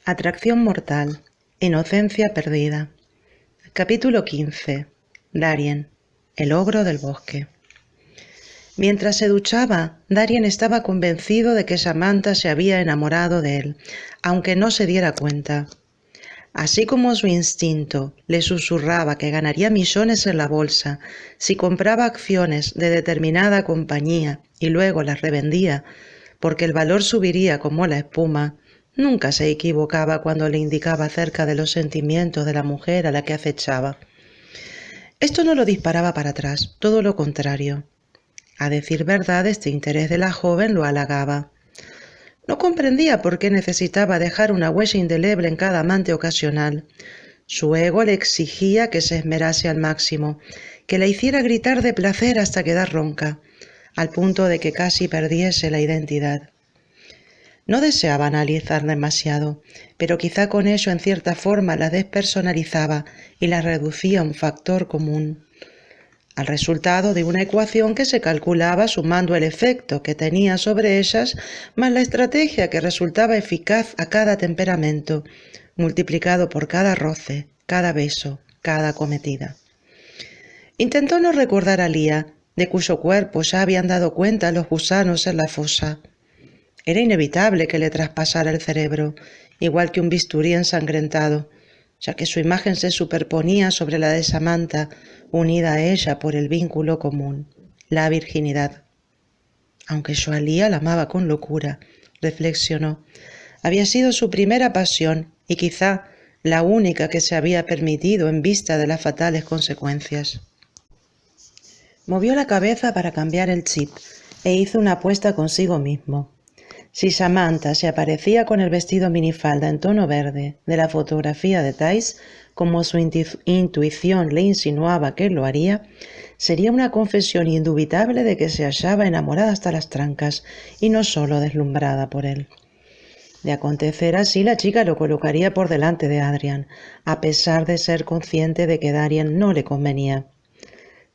Atracción mortal. Inocencia perdida. Capítulo 15. Darien, el ogro del bosque. Mientras se duchaba, Darien estaba convencido de que Samantha se había enamorado de él, aunque no se diera cuenta. Así como su instinto le susurraba que ganaría millones en la bolsa si compraba acciones de determinada compañía y luego las revendía, porque el valor subiría como la espuma, nunca se equivocaba cuando le indicaba acerca de los sentimientos de la mujer a la que acechaba. Esto no lo disparaba para atrás, todo lo contrario. A decir verdad, este interés de la joven lo halagaba. No comprendía por qué necesitaba dejar una huella indeleble en cada amante ocasional. Su ego le exigía que se esmerase al máximo, que la hiciera gritar de placer hasta quedar ronca, al punto de que casi perdiese la identidad. No deseaba analizar demasiado, pero quizá con ello en cierta forma la despersonalizaba y la reducía a un factor común, al resultado de una ecuación que se calculaba sumando el efecto que tenía sobre ellas más la estrategia que resultaba eficaz a cada temperamento, multiplicado por cada roce, cada beso, cada acometida. Intentó no recordar a Lía, de cuyo cuerpo ya habían dado cuenta los gusanos en la fosa. Era inevitable que le traspasara el cerebro, igual que un bisturí ensangrentado, ya que su imagen se superponía sobre la de Samantha, unida a ella por el vínculo común, la virginidad. Aunque yo a Lía la amaba con locura, reflexionó. Había sido su primera pasión y quizá la única que se había permitido en vista de las fatales consecuencias. Movió la cabeza para cambiar el chip e hizo una apuesta consigo mismo. Si Samantha se aparecía con el vestido minifalda en tono verde de la fotografía de Thais, como su intuición le insinuaba que lo haría, sería una confesión indubitable de que se hallaba enamorada hasta las trancas y no solo deslumbrada por él. De acontecer así, la chica lo colocaría por delante de Adrian, a pesar de ser consciente de que Darien no le convenía.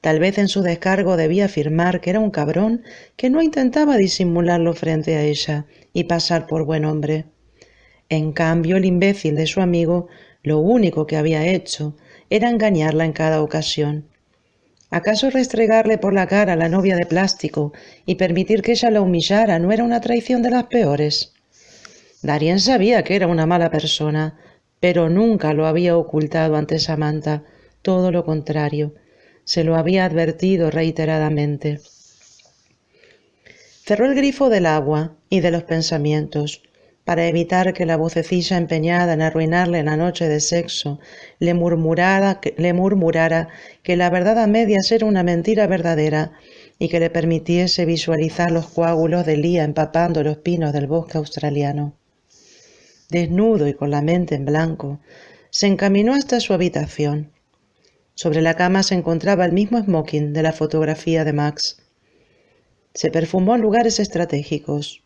Tal vez en su descargo debía afirmar que era un cabrón que no intentaba disimularlo frente a ella y pasar por buen hombre. En cambio, el imbécil de su amigo lo único que había hecho era engañarla en cada ocasión. ¿Acaso restregarle por la cara a la novia de plástico y permitir que ella la humillara no era una traición de las peores? Darien sabía que era una mala persona, pero nunca lo había ocultado ante Samantha, todo lo contrario. Se lo había advertido reiteradamente. Cerró el grifo del agua y de los pensamientos, para evitar que la vocecilla empeñada en arruinarle la noche de sexo le murmurara que la verdad a medias era una mentira verdadera y que le permitiese visualizar los coágulos de Lía empapando los pinos del bosque australiano. Desnudo y con la mente en blanco, se encaminó hasta su habitación. Sobre la cama se encontraba el mismo smoking de la fotografía de Max. Se perfumó en lugares estratégicos.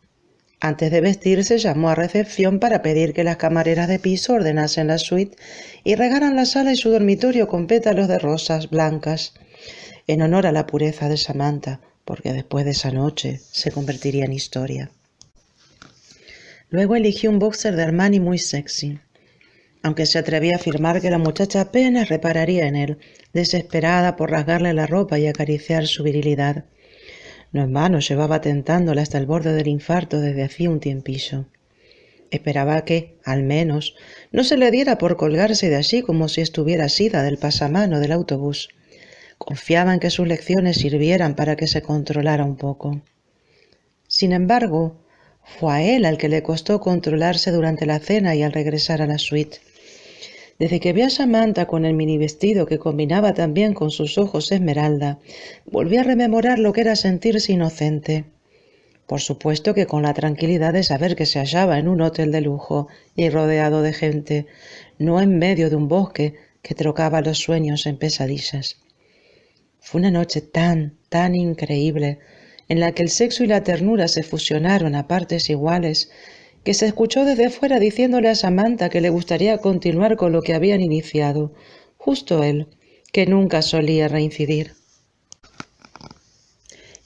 Antes de vestirse llamó a recepción para pedir que las camareras de piso ordenasen la suite y regaran la sala y su dormitorio con pétalos de rosas blancas, en honor a la pureza de Samantha, porque después de esa noche se convertiría en historia. Luego eligió un boxer de Armani muy sexy, aunque se atrevía a afirmar que la muchacha apenas repararía en él, desesperada por rasgarle la ropa y acariciar su virilidad. No en vano llevaba tentándola hasta el borde del infarto desde hacía un tiempillo. Esperaba que, al menos, no se le diera por colgarse de allí como si estuviera asida del pasamano del autobús. Confiaba en que sus lecciones sirvieran para que se controlara un poco. Sin embargo, fue a él al que le costó controlarse durante la cena y al regresar a la suite. Desde que vio a Samantha con el minivestido que combinaba también con sus ojos esmeralda, volvió a rememorar lo que era sentirse inocente. Por supuesto que con la tranquilidad de saber que se hallaba en un hotel de lujo y rodeado de gente, no en medio de un bosque que trocaba los sueños en pesadillas. Fue una noche tan increíble, en la que el sexo y la ternura se fusionaron a partes iguales, que se escuchó desde fuera diciéndole a Samantha que le gustaría continuar con lo que habían iniciado, justo él, que nunca solía reincidir.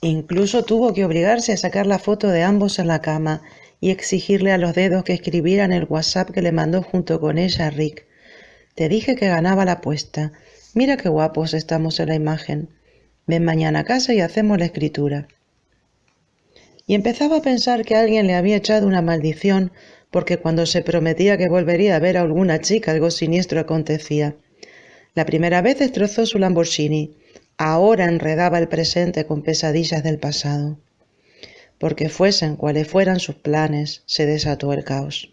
Incluso tuvo que obligarse a sacar la foto de ambos en la cama y exigirle a los dedos que escribieran el WhatsApp que le mandó junto con ella a Rick. Te dije que ganaba la apuesta. Mira qué guapos estamos en la imagen. Ven mañana a casa y hacemos la escritura. Y empezaba a pensar que alguien le había echado una maldición, porque cuando se prometía que volvería a ver a alguna chica algo siniestro acontecía. La primera vez destrozó su Lamborghini. Ahora enredaba el presente con pesadillas del pasado. Porque fuesen cuales fueran sus planes, se desató el caos.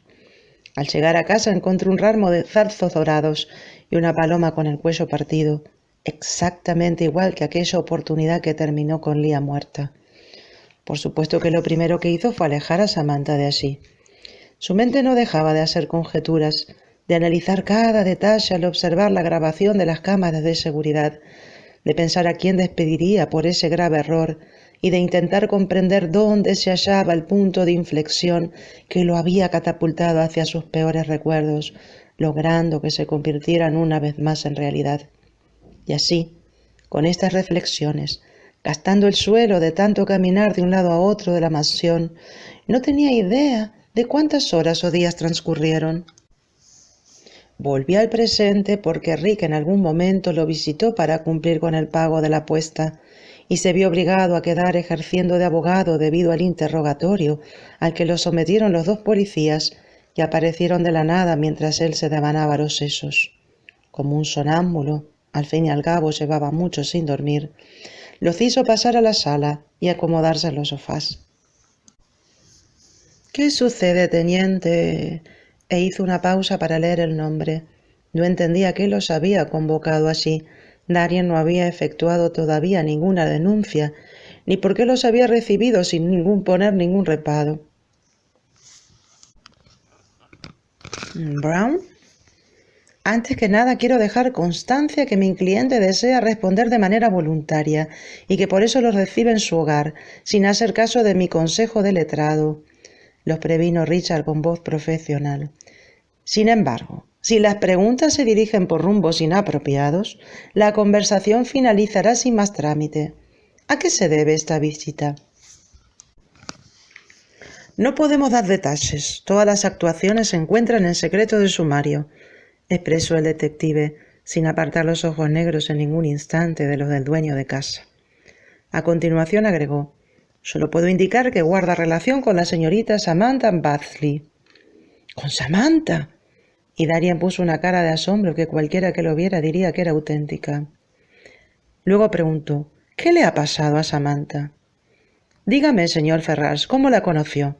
Al llegar a casa encontró un ramo de zarzos dorados y una paloma con el cuello partido, exactamente igual que aquella oportunidad que terminó con Leah muerta. Por supuesto que lo primero que hizo fue alejar a Samantha de allí. Su mente no dejaba de hacer conjeturas, de analizar cada detalle al observar la grabación de las cámaras de seguridad, de pensar a quién despediría por ese grave error y de intentar comprender dónde se hallaba el punto de inflexión que lo había catapultado hacia sus peores recuerdos, logrando que se convirtieran una vez más en realidad. Y así, con estas reflexiones, gastando el suelo de tanto caminar de un lado a otro de la mansión, no tenía idea de cuántas horas o días transcurrieron. Volvió al presente porque Rick en algún momento lo visitó para cumplir con el pago de la apuesta y se vio obligado a quedar ejerciendo de abogado debido al interrogatorio al que lo sometieron los dos policías que aparecieron de la nada mientras él se devanaba los sesos. Como un sonámbulo, al fin y al cabo llevaba mucho sin dormir, los hizo pasar a la sala y acomodarse en los sofás. «¿Qué sucede, teniente?» E hizo una pausa para leer el nombre. No entendía qué los había convocado allí. Darien no había efectuado todavía ninguna denuncia, ni por qué los había recibido sin poner ningún reparo. «¿Brown?» «Antes que nada quiero dejar constancia que mi cliente desea responder de manera voluntaria y que por eso los recibe en su hogar, sin hacer caso de mi consejo de letrado», los previno Richard con voz profesional. «Sin embargo, si las preguntas se dirigen por rumbos inapropiados, la conversación finalizará sin más trámite. ¿A qué se debe esta visita?» «No podemos dar detalles. Todas las actuaciones se encuentran en secreto de sumario», expresó el detective, sin apartar los ojos negros en ningún instante de los del dueño de casa. A continuación agregó: «Solo puedo indicar que guarda relación con la señorita Samantha Badgley». «¿Con Samantha?» Y Darien puso una cara de asombro que cualquiera que lo viera diría que era auténtica. Luego preguntó: «¿Qué le ha pasado a Samantha?» «Dígame, señor Ferrars, ¿cómo la conoció?»,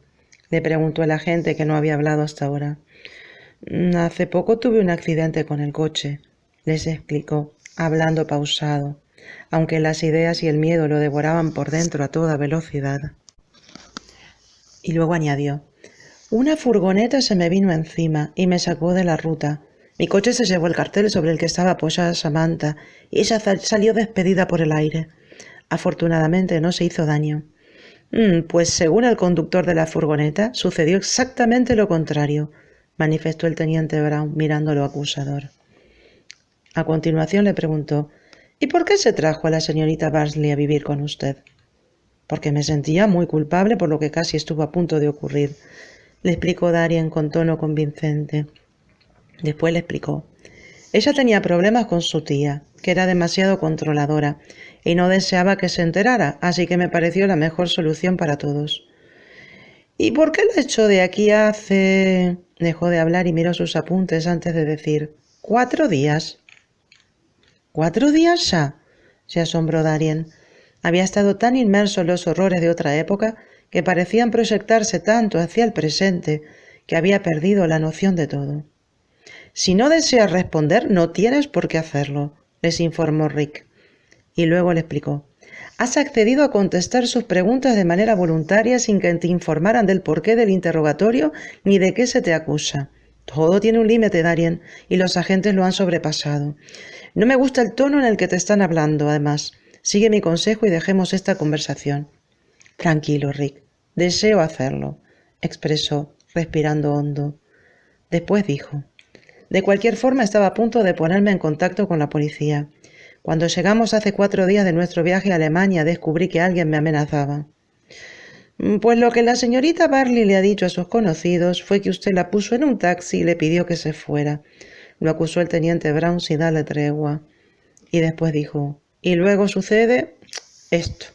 le preguntó el agente que no había hablado hasta ahora. «Hace poco tuve un accidente con el coche», les explicó, hablando pausado, aunque las ideas y el miedo lo devoraban por dentro a toda velocidad. Y luego añadió: «Una furgoneta se me vino encima y me sacó de la ruta. Mi coche se llevó el cartel sobre el que estaba apoyada Samantha y ella salió despedida por el aire. Afortunadamente no se hizo daño». «Pues según el conductor de la furgoneta, sucedió exactamente lo contrario», manifestó el teniente Brown mirándolo acusador. A continuación le preguntó: «¿Y por qué se trajo a la señorita Badgley a vivir con usted?» «Porque me sentía muy culpable por lo que casi estuvo a punto de ocurrir», le explicó Darien con tono convincente. Después le explicó: «Ella tenía problemas con su tía, que era demasiado controladora, y no deseaba que se enterara, así que me pareció la mejor solución para todos». «¿Y por qué la echó de aquí hace...?» Dejó de hablar y miró sus apuntes antes de decir: «4 días». «¿4 días ya?», se asombró Darien. Había estado tan inmerso en los horrores de otra época que parecían proyectarse tanto hacia el presente que había perdido la noción de todo. «Si no deseas responder, no tienes por qué hacerlo», les informó Rick. Y luego le explicó: «Has accedido a contestar sus preguntas de manera voluntaria sin que te informaran del porqué del interrogatorio ni de qué se te acusa. Todo tiene un límite, Darien, y los agentes lo han sobrepasado. No me gusta el tono en el que te están hablando, además. Sigue mi consejo y dejemos esta conversación». «Tranquilo, Rick. Deseo hacerlo», expresó, respirando hondo. Después dijo: «De cualquier forma estaba a punto de ponerme en contacto con la policía. Cuando llegamos hace 4 días de nuestro viaje a Alemania descubrí que alguien me amenazaba». Pues lo que la señorita Barley le ha dicho a sus conocidos fue que usted la puso en un taxi y le pidió que se fuera. Lo acusó el teniente Brown sin darle tregua. Y después dijo, y luego sucede esto.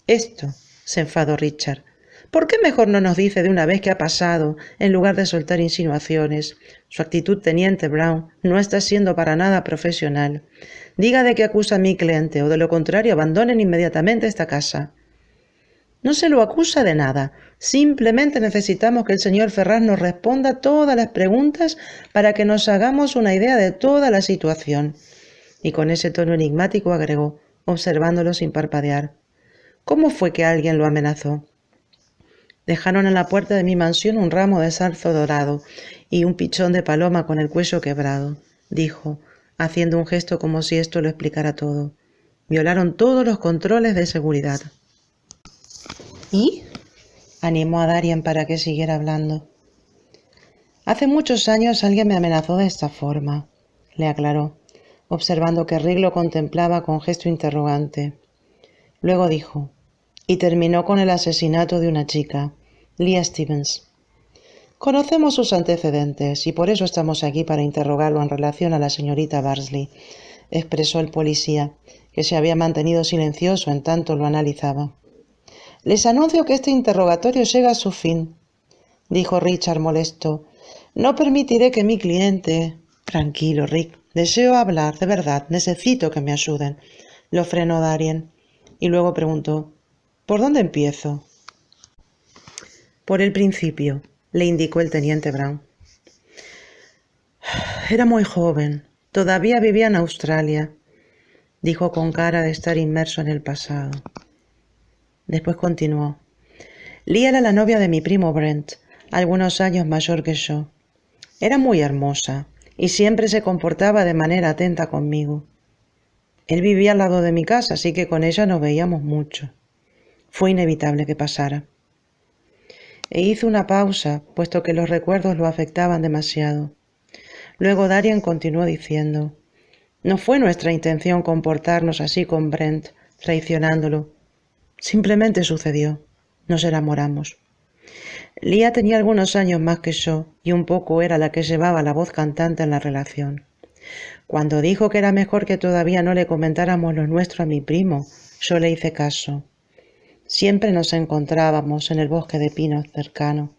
Esto, se enfadó Richard. ¿Por qué mejor no nos dice de una vez qué ha pasado, en lugar de soltar insinuaciones? Su actitud, teniente Brown, no está siendo para nada profesional. Diga de qué acusa a mi cliente, o de lo contrario abandonen inmediatamente esta casa. No se lo acusa de nada. Simplemente necesitamos que el señor Ferrars nos responda todas las preguntas para que nos hagamos una idea de toda la situación. Y con ese tono enigmático agregó, observándolo sin parpadear. ¿Cómo fue que alguien lo amenazó? Dejaron en la puerta de mi mansión un ramo de zarzo dorado y un pichón de paloma con el cuello quebrado, dijo, haciendo un gesto como si esto lo explicara todo. Violaron todos los controles de seguridad. ¿Y? Animó a Darien para que siguiera hablando. Hace muchos años alguien me amenazó de esta forma, le aclaró, observando que Rick lo contemplaba con gesto interrogante. Luego dijo, y terminó con el asesinato de una chica, Leah Stevens. Conocemos sus antecedentes y por eso estamos aquí para interrogarlo en relación a la señorita Barley, expresó el policía, que se había mantenido silencioso en tanto lo analizaba. Les anuncio que este interrogatorio llega a su fin, dijo Richard molesto. No permitiré que mi cliente... Tranquilo, Rick. Deseo hablar, de verdad. Necesito que me ayuden. Lo frenó Darien. Y luego preguntó, ¿por dónde empiezo? Por el principio, le indicó el teniente Brown. Era muy joven. Todavía vivía en Australia, dijo con cara de estar inmerso en el pasado. Después continuó. Leah era la novia de mi primo Brent, algunos años mayor que yo. Era muy hermosa y siempre se comportaba de manera atenta conmigo. Él vivía al lado de mi casa, así que con ella nos veíamos mucho. Fue inevitable que pasara. E hizo una pausa, puesto que los recuerdos lo afectaban demasiado. Luego Darien continuó diciendo, no fue nuestra intención comportarnos así con Brent, traicionándolo. Simplemente sucedió. Nos enamoramos. Leah tenía algunos años más que yo y un poco era la que llevaba la voz cantante en la relación. Cuando dijo que era mejor que todavía no le comentáramos lo nuestro a mi primo, yo le hice caso. Siempre nos encontrábamos en el bosque de pinos cercano,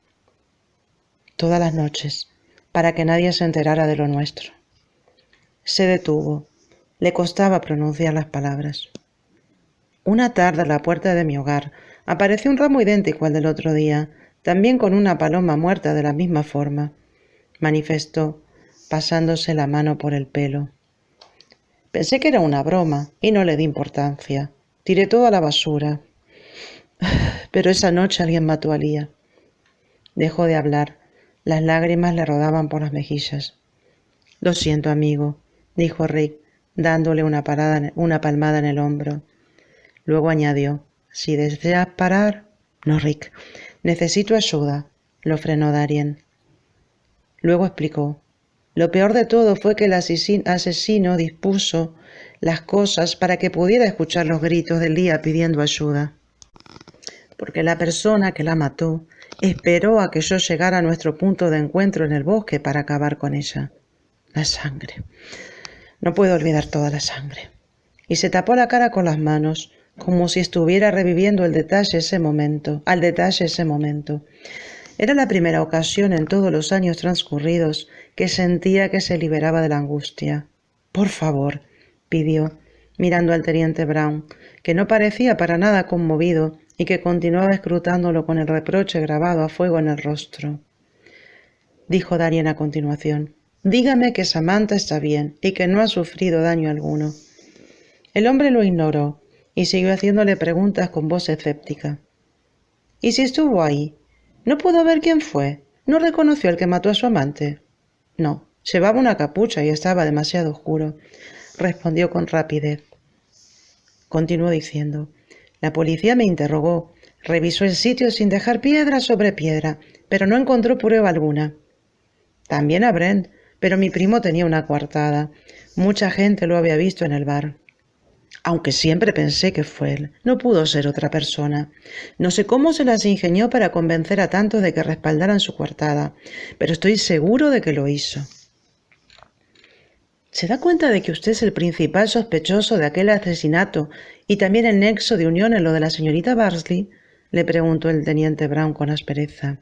todas las noches, para que nadie se enterara de lo nuestro. Se detuvo. Le costaba pronunciar las palabras. Una tarde a la puerta de mi hogar apareció un ramo idéntico al del otro día, también con una paloma muerta de la misma forma, manifestó, pasándose la mano por el pelo. Pensé que era una broma y no le di importancia. Tiré todo a la basura. Pero esa noche alguien mató a Leah. Dejó de hablar. Las lágrimas le rodaban por las mejillas. Lo siento, amigo, dijo Rick, dándole una palmada en el hombro. Luego añadió, si deseas parar... No, Rick, necesito ayuda, lo frenó Darien. Luego explicó, lo peor de todo fue que el asesino dispuso las cosas para que pudiera escuchar los gritos de Leah pidiendo ayuda. Porque la persona que la mató esperó a que yo llegara a nuestro punto de encuentro en el bosque para acabar con ella. La sangre. No puedo olvidar toda la sangre. Y se tapó la cara con las manos, como si estuviera reviviendo al detalle ese momento. Era la primera ocasión en todos los años transcurridos que sentía que se liberaba de la angustia. Por favor, pidió, mirando al teniente Brown, que no parecía para nada conmovido y que continuaba escrutándolo con el reproche grabado a fuego en el rostro. Dijo Darien a continuación, dígame que Samantha está bien y que no ha sufrido daño alguno. El hombre lo ignoró y siguió haciéndole preguntas con voz escéptica. ¿Y si estuvo ahí? ¿No pudo ver quién fue? ¿No reconoció al que mató a su amante? No, llevaba una capucha y estaba demasiado oscuro, respondió con rapidez. Continuó diciendo, la policía me interrogó, revisó el sitio sin dejar piedra sobre piedra, pero no encontró prueba alguna. También a Brent, pero mi primo tenía una coartada. Mucha gente lo había visto en el bar. aunque siempre pensé que fue él. No pudo ser otra persona. No sé cómo se las ingenió para convencer a tantos de que respaldaran su coartada, pero estoy seguro de que lo hizo. ¿Se da cuenta de que usted es el principal sospechoso de aquel asesinato y también el nexo de unión en lo de la señorita Bursley? Le preguntó el teniente Brown con aspereza.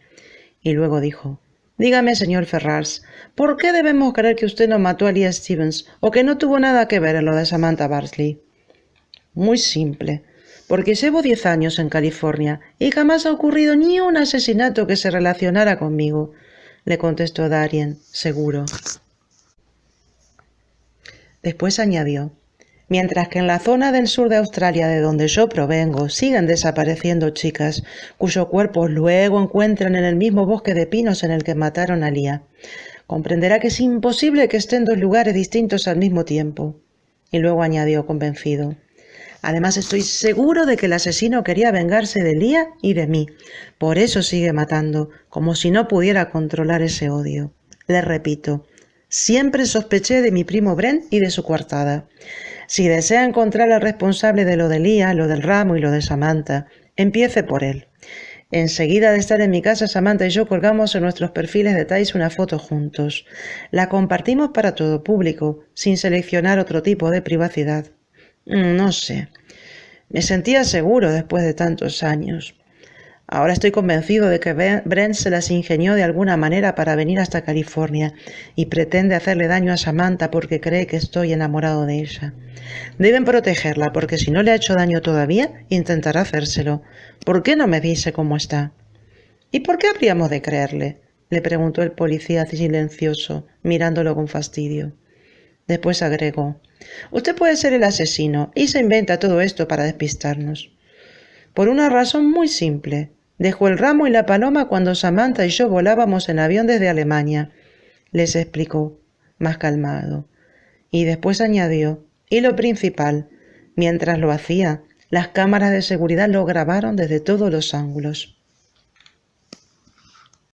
Y luego dijo: dígame, señor Ferrars, ¿por qué debemos creer que usted no mató a Lia Stevens o que no tuvo nada que ver en lo de Samantha Bursley? Muy simple, porque llevo 10 años en California y jamás ha ocurrido ni un asesinato que se relacionara conmigo, le contestó Darien, seguro. Después añadió: mientras que en la zona del sur de Australia de donde yo provengo siguen desapareciendo chicas cuyos cuerpos luego encuentran en el mismo bosque de pinos en el que mataron a Lia, comprenderá que es imposible que esté en 2 lugares distintos al mismo tiempo. Y luego añadió convencido: además estoy seguro de que el asesino quería vengarse de Lia y de mí. Por eso sigue matando, como si no pudiera controlar ese odio. Le repito, siempre sospeché de mi primo Brent y de su coartada. Si desea encontrar al responsable de lo de Lia, lo del ramo y lo de Samantha, empiece por él. Enseguida de estar en mi casa, Samantha y yo colgamos en nuestros perfiles de Tice una foto juntos. La compartimos para todo público, sin seleccionar otro tipo de privacidad. No sé. Me sentía seguro después de tantos años. Ahora estoy convencido de que Brent se las ingenió de alguna manera para venir hasta California y pretende hacerle daño a Samantha porque cree que estoy enamorado de ella. Deben protegerla porque si no le ha hecho daño todavía, intentará hacérselo. ¿Por qué no me dice cómo está? ¿Y por qué habríamos de creerle?, le preguntó el policía silencioso, mirándolo con fastidio. Después agregó: usted puede ser el asesino y se inventa todo esto para despistarnos. Por una razón muy simple. Dejó el ramo y la paloma cuando Samantha y yo volábamos en avión desde Alemania, les explicó, más calmado. Y después añadió: y lo principal, mientras lo hacía, las cámaras de seguridad lo grabaron desde todos los ángulos.